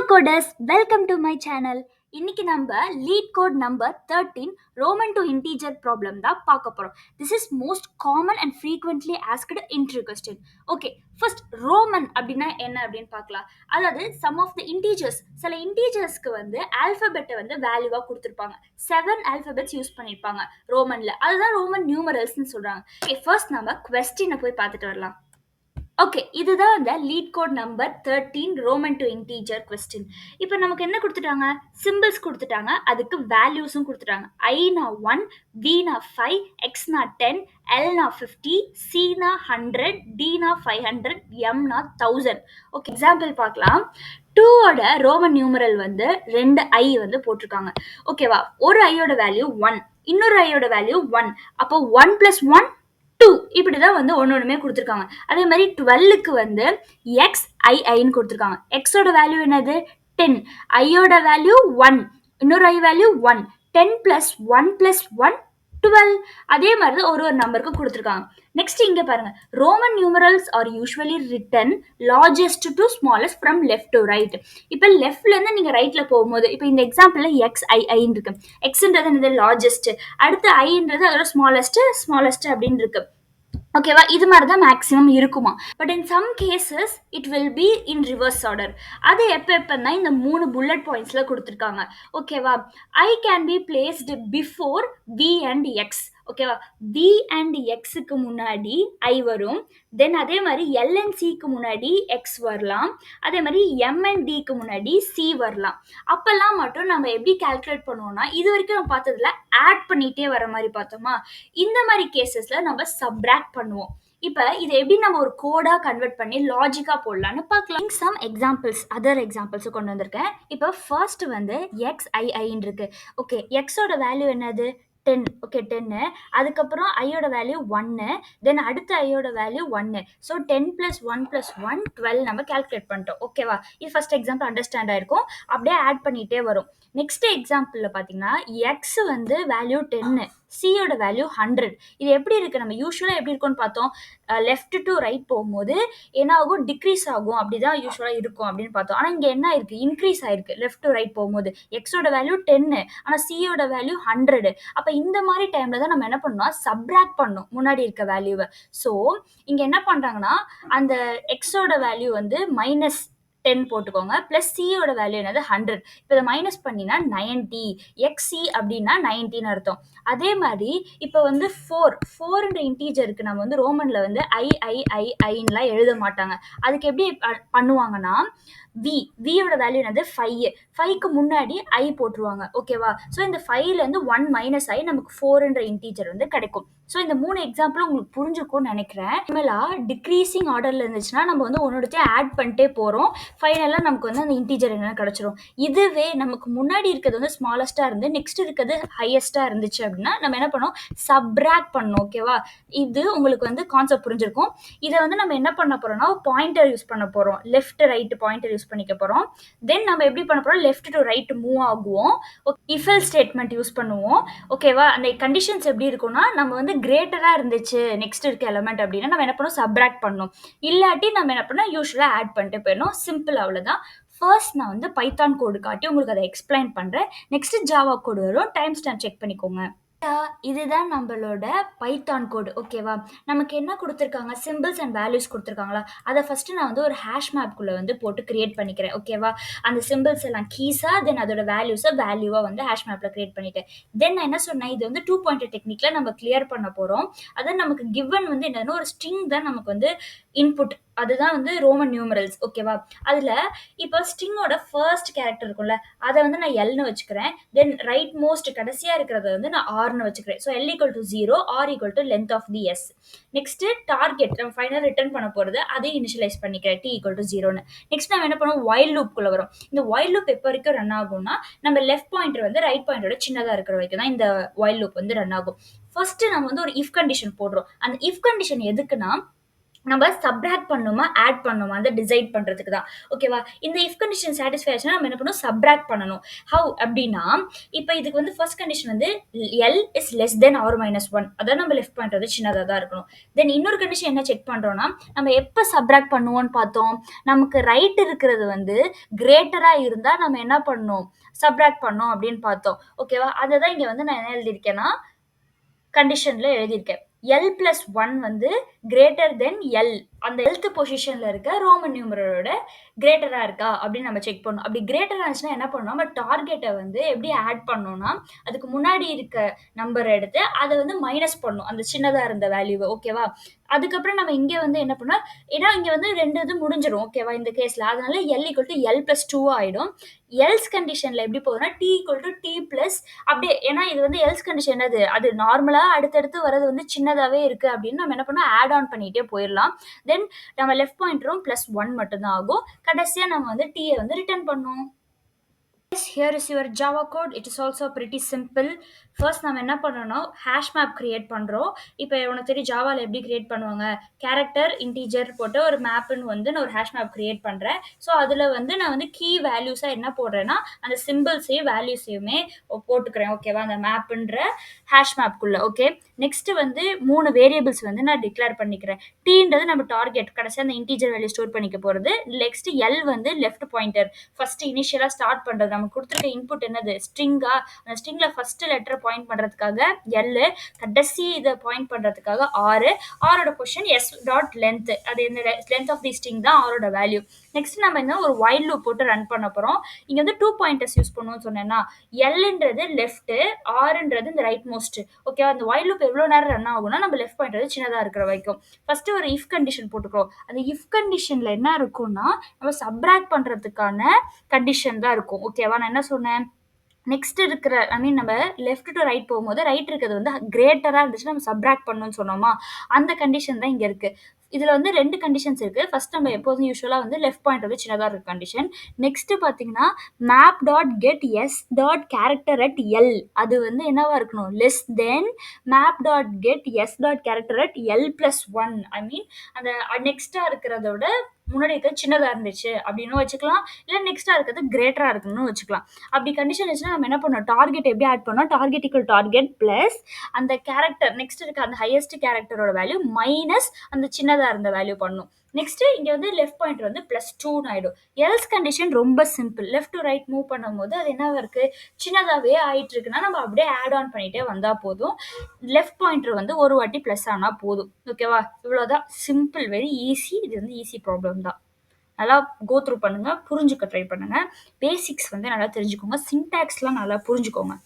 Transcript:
coders, welcome to my channel. இன்னைக்கு நம்ம leet code number 13 Roman to integer problem தான் பார்க்க போறோம். This is most common and frequently asked interview question. Okay, first Roman அப்படின்னா என்ன அப்படின்னு பார்க்கலாம். அதாவது சம் ஆஃப் த இன்டீஜர்ஸ், சில இன்டீஜர்ஸ்க்கு வந்து ஆல்பபெட்டை வந்து வேல்யூவா கொடுத்துருப்பாங்க. 7 ஆல்பபெட்ஸ் யூஸ் பண்ணியிருப்பாங்க ரோமன்ல. அதுதான் ரோமன் நியூமரல்ஸ்னு சொல்றாங்க. ஓகே, ஃபர்ஸ்ட் நம்ம கொஸ்டினை போய் பார்த்துட்டு வரலாம். ஓகே, இதுதான் அந்த leet code number 13 Roman to integer question. இப்போ நமக்கு என்ன கொடுத்துட்டாங்க? சிம்பிள்ஸ் கொடுத்துட்டாங்க, அதுக்கு வேல்யூஸும் கொடுத்துட்டாங்க. ஐனா 1, வினா 5, எக்ஸ்னா 10, எல்னா 50, சினா 100, டினா 500, எம்னா 1000. ஓகே, எக்ஸாம்பிள் பார்க்கலாம். 2ஓட ரோமன் நியூமரல் வந்து 2 ஐ வந்து போட்டிருக்காங்க. ஓகேவா? ஒரு ஐயோட வேல்யூ 1, இன்னொரு ஐயோட வேல்யூ 1. அப்போ 1 + 1 2 இப்படிதான் வந்து ஒன்னொன்னுமே கொடுத்துருக்காங்க. அதே மாதிரி 12க்கு வந்து எக்ஸ் ஐன்னு கொடுத்துருக்காங்க. எக்ஸோட வேல்யூ என்னது? 10. ஐயோட வேல்யூ 1, இன்னொரு ஐ வேல்யூ 1. 10 + 1 + 1 12. அதே மாதிரி ஒரு நம்பருக்கு கொடுத்துருக்காங்க. நெக்ஸ்ட் இங்க பாருங்க, Roman numerals are usually written largest to smallest from left to right. இப்போ லெஃப்ட்ல இருந்து நீங்க ரைட்ல போகும்போது, இப்போ இந்த எக்ஸாம்பிள்ல எக்ஸ் ஐன்னு இருக்கு. எக்ஸ்ன்றது என்னது? லார்ஜஸ்ட். அடுத்து ஐன்றது அதோட ஸ்மாலஸ்ட் அப்படின்னு இருக்கு. ஓகேவா? இது மாதிரி தான் மேக்ஸிமம் இருக்குமா. But in some cases it will be in reverse order. அது எப்போன்னா இந்த 3 புல்லட் பாயிண்ட்ஸ்ல கொடுத்துருக்காங்க. ஓகேவா? I can be placed before V and X. ஓகேவா? வி அண்ட் எக்ஸுக்கு முன்னாடி ஐ வரும். தென் அதே மாதிரி எல் அண்ட் சிக்கு முன்னாடி எக்ஸ் வரலாம். அதே மாதிரி எம் அண்ட் டிக்கு முன்னாடி சி வரலாம். அப்பெல்லாம் மட்டும் நம்ம எப்படி கால்குலேட் பண்ணுவோம்னா, இது வரைக்கும் நம்ம பார்த்ததுல ஆட் பண்ணிட்டே வர மாதிரி பார்த்தோமா. இந்த மாதிரி கேசஸ்ல நம்ம சப்ராக்ட் பண்ணுவோம். இப்போ இதை எப்படி நம்ம ஒரு கோடா கன்வெர்ட் பண்ணி லாஜிக்கா போடலாம்னு பார்க்கலாம். சம் எக்ஸாம்பிள்ஸ், அதர் எக்ஸாம்பிள்ஸ் கொண்டு வந்திருக்கேன். இப்போ ஃபர்ஸ்ட் வந்து எக்ஸ் ஐன்னு இருக்கு. ஓகே, எக்ஸோட வேல்யூ என்னது? 10. ஓகே, 10. அதுக்கப்புறம் ஐயோட வேல்யூ 1. தென் அடுத்த ஐயோட வேல்யூ 1. ஸோ 10 + 1 + 1 12 நம்ம கால்குலேட் பண்ணிட்டோம். ஓகேவா? இது ஃபர்ஸ்ட் எக்ஸாம்பிள் அண்டர்ஸ்டாண்ட் ஆயிருக்கும். அப்படியே ஆட் பண்ணிட்டே வரும். நெக்ஸ்ட் எக்ஸாம்பிளில் பார்த்தீங்கன்னா எக்ஸ் வந்து வேல்யூ 10, சியோட வேல்யூ 100. இது எப்படி இருக்கு? நம்ம யூஸ்வலாக எப்படி இருக்கும்னு பார்த்தோம். லெஃப்ட் டு ரைட் போகும்போது என்ன ஆகும்? டிக்ரீஸ் ஆகும். அப்படிதான் யூஸ்வலாக இருக்கும் அப்படின்னு பார்த்தோம். ஆனால் இங்கே என்ன இருக்கு? இன்க்ரீஸ் ஆயிருக்கு லெஃப்ட் டு ரைட் போகும்போது. எக்ஸோட வேல்யூ 10, ஆனால் சியோட வேல்யூ 100. அப்போ இந்த மாதிரி டைம்ல தான் நம்ம என்ன பண்ணணும்? சப்ராக்ட் பண்ணணும் முன்னாடி இருக்க வேல்யூவை. ஸோ இங்கே என்ன பண்ணுறாங்கன்னா, அந்த எக்ஸோட வேல்யூ வந்து -10 போட்டுக்கோங்க. பிளஸ் சியோட வேல்யூ என்னது? 100. இப்போ இதை மைனஸ் பண்ணினா 90. எக்ஸி அப்படின்னா 90ன்னு அர்த்தம். அதே மாதிரி இப்போ வந்து 4ன்ற இன்டீஜருக்கு நம்ம வந்து ரோமன்ல வந்து ஐன்னுலாம் எழுத மாட்டாங்க. அதுக்கு எப்படி பண்ணுவாங்கன்னா, வியோட வேல்யூ என்னது? 5க்கு முன்னாடி ஐ போட்டுருவாங்க. ஓகேவா? ஸோ இந்த 5லேருந்து 1 மைனஸ் ஐ நமக்கு 4ன்ற இன்டீஜர் வந்து கிடைக்கும். ஸோ இந்த 3 எக்ஸாம்பிளும் உங்களுக்கு புரிஞ்சுக்கும்னு நினைக்கிறேன். இனிமேலாக டிக்ரீசிங் ஆர்டரில் இருந்துச்சுன்னா நம்ம வந்து ஒன்னொருத்தையும் ஆட் பண்ணிட்டே போகிறோம். ஃபைனலாக நமக்கு வந்து அந்த இன்டீஜர் என்ன கிடச்சிரும். இதுவே நமக்கு முன்னாடி இருக்கிறது வந்து ஸ்மாலஸ்ட்டாக இருந்து நெக்ஸ்ட் இருக்கிறது ஹையஸ்ட்டாக இருந்துச்சு அப்படின்னா நம்ம என்ன பண்ணோம்? சப்ராக்ட் பண்ணணும். ஓகேவா? இது உங்களுக்கு வந்து கான்செப்ட் புரிஞ்சிருக்கும். இதை வந்து நம்ம என்ன பண்ண போகிறோம்னா, பாயிண்டர் யூஸ் பண்ண போகிறோம். லெஃப்ட் ரைட் பாயிண்டர் யூஸ் பண்ணிக்க போகிறோம். தென் நம்ம எப்படி பண்ண போகிறோம்? லெஃப்ட் டு ரைட் மூவ் ஆகுவோம். இஃப் எல்ஸ் ஸ்டேட்மெண்ட் யூஸ் பண்ணுவோம். ஓகேவா? அந்த கண்டிஷன்ஸ் எப்படி இருக்கும்னா, நம்ம வந்து கிரேட்டராக இருந்துச்சு நெக்ஸ்ட் இருக்க எலமெண்ட் அப்படின்னா நம்ம என்ன பண்ணணும்? சப்ராக்ட் பண்ணணும். இல்லாட்டி நம்ம என்ன பண்ணோம்? யூஸ்வலாக ஆட் பண்ணிட்டு போயிடணும். சிம்பிள், அவ்வளோதான். ஃபர்ஸ்ட் நான் வந்து பைத்தான் கோடு காட்டி உங்களுக்கு அதை எக்ஸ்பிளைன் பண்ணுறேன். நெக்ஸ்ட் ஜாவா கோடு வரும். டைம் ஸ்டாம்ப் செக் பண்ணிக்கோங்க. இதுதான் நம்மளோட பைத்தான் கோடு. ஓகேவா? நமக்கு என்ன கொடுத்துருக்காங்க? சிம்பிள்ஸ் அண்ட் வேல்யூஸ் கொடுத்துருக்காங்களா? அதை ஃபர்ஸ்ட் நான் வந்து ஒரு ஹேஷ் மேப்குள்ளே வந்து போட்டு கிரியேட் பண்ணிக்கிறேன். ஓகேவா? அந்த சிம்பிள்ஸ் எல்லாம் கீஸா, தென் அதோட வேல்யூவாக வந்து ஹேஷ் மேப்பில் கிரியேட் பண்ணிட்டேன். தென் நான் என்ன சொன்னேன்? இது வந்து 2 பாயிண்டர் டெக்னிக்கில் நம்ம கிளியர் பண்ண போகிறோம். அதான் நமக்கு கிவன் வந்து என்னன்னா ஒரு ஸ்ட்ரிங் தான் நமக்கு வந்து இன்புட். அதுதான் வந்து ரோமன் நியூமரல்ஸ். ஓகேவா? அதில் இப்போ ஸ்ட்ரிங்கோட ஃபர்ஸ்ட் கேரக்டர் இருக்கும்ல, அதை வந்து நான் எல்னு வச்சுக்கிறேன். தென் ரைட் மோஸ்ட் கடைசியாக இருக்கிறத வந்து நான் ஆர்னு வச்சுக்கிறேன். So L = 0, R = length of the S. Next target நம்ம ஃபைனல் ரிட்டர்ன் பண்ண போகிறது, அதை இனிஷியலைஸ் பண்ணிக்கிறேன் T = 0ன்னு. நெக்ஸ்ட் நம்ம என்ன பண்ணுவோம்? வைல் லூப்குள்ளே வரும். இந்த வைல் லூப் எப்போ வரைக்கும் ரன் ஆகும்னா, நம்ம லெஃப்ட் பாயிண்டர் வந்து ரைட் பாயிண்டரோட சின்னதாக இருக்கிற வரைக்கும் தான் இந்த வைல் லூப் வந்து ரன் ஆகும். ஃபர்ஸ்ட் நம்ம வந்து ஒரு இஃப் கண்டிஷன் போடுறோம். அந்த இஃப் கண்டிஷன் எதுக்குன்னா, நம்ம சப்ராக்ட் பண்ணுமா, ஆட் பண்ணுமா அந்த டிசைட் பண்றதுக்கு தான். ஓகேவா? இந்த இஃப் கண்டிஷன் சாட்டிஸ்ஃபை ஆச்சுன்னா நம்ம என்ன பண்ணணும்? சப்ராக்ட் பண்ணணும். ஹவ் அப்டின்னா, இப்ப இதுக்கு வந்து ஃபர்ஸ்ட் கண்டிஷன் வந்து L is less than R minus 1. அதான் நம்ம லெஃப்ட் பாயிண்ட் வந்து சின்னதா தான் இருக்கணும். தென் இன்னொரு கண்டிஷன் என்ன செக் பண்றோம்னா, நம்ம எப்ப சப்ராக்ட் பண்ணுவோம்னு பார்த்தோம்? நமக்கு ரைட் இருக்கிறது வந்து கிரேட்டரா இருந்தா நம்ம என்ன பண்ணணும்? சப்ராக்ட் பண்ணணும் அப்படின்னு பார்த்தோம். ஓகேவா? அததான் இங்க வந்து நான் என்ன எழுதியிருக்கேன்னா, கண்டிஷன்ல எழுதியிருக்கேன். எல் பிளஸ் ஒன் வந்து கிரேட்டர் தென் எல். அந்த எல்த் பொசிஷன்ல இருக்க ரோமன் நியூமரோட கிரேட்டரா இருக்கா அப்படின்னு நம்ம செக் பண்ணணும். அப்படி கிரேட்டரா இருந்துச்சுன்னா என்ன பண்ணணும்? நம்ம டார்கெட்டை வந்து எப்படி ஆட் பண்ணணும்னா, அதுக்கு முன்னாடி இருக்க நம்பர் எடுத்து அதை வந்து மைனஸ் பண்ணணும். அந்த சின்னதா இருந்த வேல்யூவை. ஓகேவா? அதுக்கப்புறம் நம்ம இங்க வந்து என்ன பண்ணோம்? ஏன்னா இங்க வந்து ரெண்டு இது முடிஞ்சிடும். ஓகேவா? இந்த கேஸ்ல. அதனால L equal to L plus two ஆயிடும். எல்ஸ் கண்டிஷன்ல எப்படி போகுதுன்னா T equal to T plus அப்படியே. ஏன்னா இது வந்து எல்ஸ் கண்டிஷன் என்னது? அது நார்மலா அடுத்தடுத்து வரது வந்து சின்னதாவே இருக்கு அப்படின்னு நம்ம என்ன பண்ணோம்? ஆட் ஆன் பண்ணிட்டே போயிடலாம். தென் நம்ம லெஃப்ட் பாயிண்டரும் பிளஸ் ஒன் மட்டும் தான் ஆகும். கடைசியா நம்ம வந்து டீயை வந்து ரிட்டர்ன் பண்ணோம். Yes, here is your Java code. It is also pretty simple. First நம்ம என்ன பண்ணணும்? ஹேஷ் மேப் கிரியேட் பண்ணுறோம். இப்போ உனக்கு தெரியும் ஜாவாவில் எப்படி கிரியேட் பண்ணுவாங்க? கேரக்டர் இன்டீஜர் போட்டு ஒரு மேப்புன்னு வந்து நான் ஒரு ஹேஷ் மேப் கிரியேட் பண்ணுறேன். ஸோ அதில் வந்து நான் வந்து கீ வேல்யூஸாக என்ன போடுறேன்னா, அந்த சிம்பிள்ஸையும் வேல்யூஸையுமே போட்டுக்கிறேன். ஓகேவா? அந்த மேப்புன்ற ஹேஷ் மேப்குள்ளே. ஓகே. நெக்ஸ்ட் வந்து 3 வேரியபிள்ஸ் வந்து நான் டிக்ளேர் பண்ணிக்கிறேன். டீன்றது நம்ம டார்கெட், கடைசியாக அந்த இன்டீஜர் வேல்யூ ஸ்டோர் பண்ணிக்க போகிறது. நெக்ஸ்ட் எல் வந்து லெஃப்ட் பாயிண்டர், ஃபர்ஸ்ட் இனிஷியலாக ஸ்டார்ட் பண்ணுறது. நமக்கு கொடுத்துருக்க இன்புட் என்னது? ஸ்ட்ரிங்கா? அந்த ஸ்ட்ரிங்ல ஃபர்ஸ்ட் லெட்டர் பாயிண்ட் பண்றதுக்காக எல், கடைசி இதை பாயிண்ட் பண்றதுக்காக ஆறு. ஆரோட பொசிஷன் எஸ் டாட் லென்த், அது இந்த லென்த் ஆஃப் தி ஸ்ட்ரிங் தான் ஆரோட வேல்யூ. நெக்ஸ்ட் நம்ம என்ன ஒரு வைல் லூப் போட்டு ரன் பண்ண போறோம். இங்க வந்து 2 பாயிண்டர்ஸ் யூஸ் பண்ணுவோம்னு சொன்னேன்னா, எல்ன்றது லெஃப்ட், ஆர்ன்றது இந்த ரைட் மோஸ்ட். ஓகே. அந்த வைல் லூப் எவ்வளவு நேரம் ரன் ஆகும்னா நம்ம லெஃப்ட் பாயிண்டர் சின்னதா இருக்கிற வரைக்கும். ஃபர்ஸ்ட் ஒரு இஃப் கண்டிஷன் போட்டுக்கிறோம். அந்த இஃப் கண்டிஷன்ல என்ன இருக்கும்னா, நம்ம சப்ராக்ட் பண்றதுக்கான கண்டிஷன் தான் இருக்கும். ஓகேவா? நான் என்ன சொன்னேன்? நெக்ஸ்ட் இருக்கிற ஐ மீன் நம்ம லெஃப்ட் டு ரைட் போகும்போது ரைட் இருக்கிறது வந்து கிரேட்டரா இருந்துச்சுன்னா நம்ம சப்ராக்ட் பண்ணணும்னு சொன்னோமா, அந்த கண்டிஷன் தான் இங்க இருக்கு. இதுல வந்து ரெண்டு கண்டிஷன்ஸ் இருக்கு. ஃபர்ஸ்ட் நம்ம எப்போதும் யூஸ்வலா வந்து லெஃப்ட் பாயிண்ட் வந்து சின்னதா இருக்க கண்டிஷன். நெக்ஸ்ட் பாத்தீங்கன்னா map dot get S dot character at L, அது வந்து என்னவா இருக்கணும்? Less than map dot get S dot character at L plus one. I mean அந்த நெக்ஸ்டா இருக்கிறதோட முன்னாடி இருக்கிறது சின்னதா இருந்துச்சு அப்படின்னு வச்சுக்கலாம். இல்ல நெக்ஸ்டா இருக்கிறது கிரேட்டரா இருக்கணும்னு வச்சுக்கலாம். அப்படி கண்டிஷன் இருந்துச்சுன்னா நம்ம என்ன பண்ணோம்? டார்கெட் எப்படி ஆட் பண்ணோம்? டார்கெட் ஈக்குவல் டார்கெட் பிளஸ் அந்த கேரக்டர் நெக்ஸ்ட் இருக்க அந்த ஹையஸ்ட் கேரக்டரோட வேல்யூ மைனஸ் அந்த சின்னதா இருந்த வேல்யூ பண்ணும். நெக்ஸ்ட் இங்க வந்து லெஃப்ட் பாயிண்ட் வந்து பிளஸ் டூன்னு ஆயிடும். எல்ஸ் கண்டிஷன் ரொம்ப simple. Left to right move பண்ணும்போது அது என்ன இருக்கு? சின்னதாவே ஆயிட்டு இருக்குன்னா நம்ம அப்படியே ஆட் ஆன் பண்ணிட்டே வந்தா போதும். லெஃப்ட் பாயிண்டர் வந்து ஒரு வாட்டி பிளஸ் ஆனா போதும். ஓகேவா? இவ்வளவுதான் சிம்பிள், வெரி ஈஸி. இது வந்து ஈஸி ப்ராப்ளம் தான். நல்லா கோ த்ரூ பண்ணுங்க, புரிஞ்சுக்க ட்ரை பண்ணுங்க. பேசிக்ஸ் வந்து நல்லா தெரிஞ்சுக்கோங்க. சின்டாக்ஸ்லாம் நல்லா புரிஞ்சுக்கோங்க.